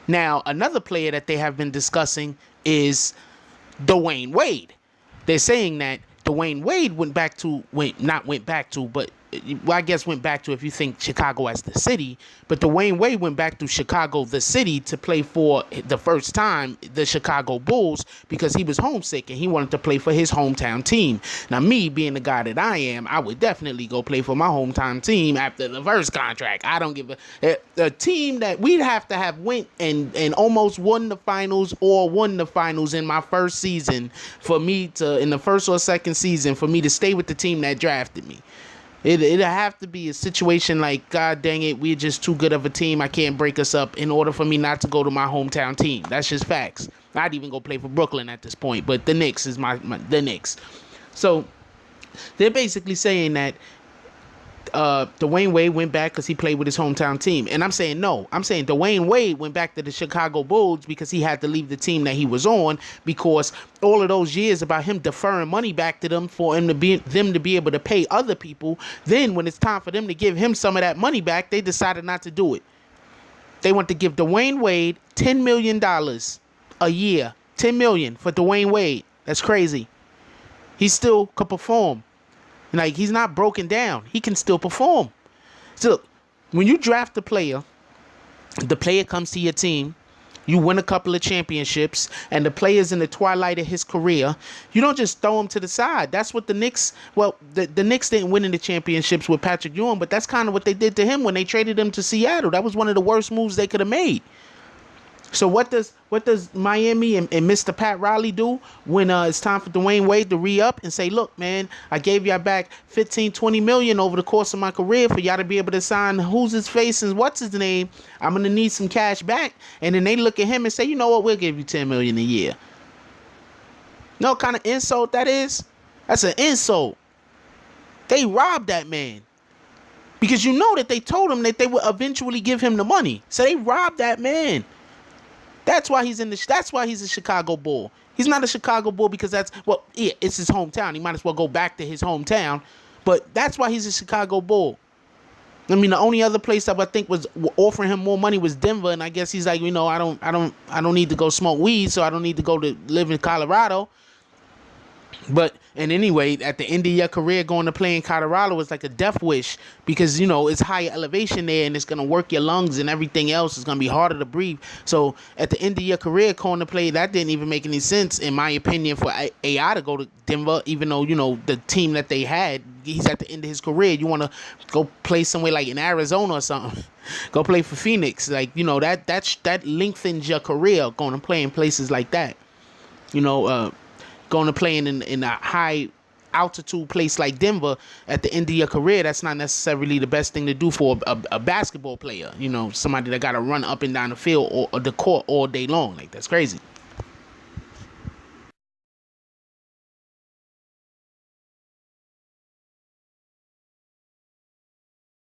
Now, another player that they have been discussing is Dwayne Wade. They're saying that Dwayne Wade went back to, but well, I guess went back to if you think Chicago as the city, but Dwayne Wade went back to Chicago, the city, to play for the first time the Chicago Bulls because he was homesick and he wanted to play for his hometown team. Now, me being the guy that I am, I would definitely go play for my hometown team after the first contract. I don't give a team that we'd have to have went and almost won the finals or won the finals in my first season for me to, in the first or second season, for me to stay with the team that drafted me. It'd have to be a situation like, God dang it, we're just too good of a team. I can't break us up in order for me not to go to my hometown team. That's just facts. I'd even go play for Brooklyn at this point, but the Knicks is the Knicks. So they're basically saying that Dwayne Wade went back because he played with his hometown team. And I'm saying no. I'm saying Dwayne Wade went back to the Chicago Bulls because he had to leave the team that he was on, because all of those years about him deferring money back to them for him to be able to pay other people. Then when it's time for them to give him some of that money back, they decided not to do it. They want to give Dwayne Wade $10 million a year. $10 million for Dwayne Wade. That's crazy. He still could perform. Like, he's not broken down. He can still perform. So, look, when you draft a player, the player comes to your team, you win a couple of championships, and the player's in the twilight of his career, you don't just throw him to the side. That's what the Knicks, well, the Knicks didn't win any championships with Patrick Ewing, but that's kind of what they did to him when they traded him to Seattle. That was one of the worst moves they could have made. So what does Miami and Mr. Pat Riley do when it's time for Dwayne Wade to re-up and say, look, man, I gave y'all back 15, 20 million over the course of my career for y'all to be able to sign who's his face and what's his name. I'm going to need some cash back. And then they look at him and say, you know what, we'll give you 10 million a year. You know what kind of insult that is? That's an insult. They robbed that man. Because you know that they told him that they would eventually give him the money. So they robbed that man. That's why he's a Chicago Bull. He's not a Chicago Bull because it's his hometown. He might as well go back to his hometown. But that's why he's a Chicago Bull. I mean, the only other place that I think was offering him more money was Denver, and I guess he's like, you know, I don't need to go smoke weed, so I don't need to go to live in Colorado. And anyway, at the end of your career, going to play in Colorado is like a death wish because, you know, it's higher elevation there and it's going to work your lungs and everything else. It's going to be harder to breathe. So at the end of your career, going to play, that didn't even make any sense, in my opinion, for AI to go to Denver, even though, you know, the team that they had, he's at the end of his career. You want to go play somewhere like in Arizona or something. Go play for Phoenix. Like, you know, that lengthens your career going to play in places like that. You know, going to play in a high altitude place like Denver at the end of your career, that's not necessarily the best thing to do for a basketball player. You know, somebody that got to run up and down the field or the court all day long. Like, that's crazy.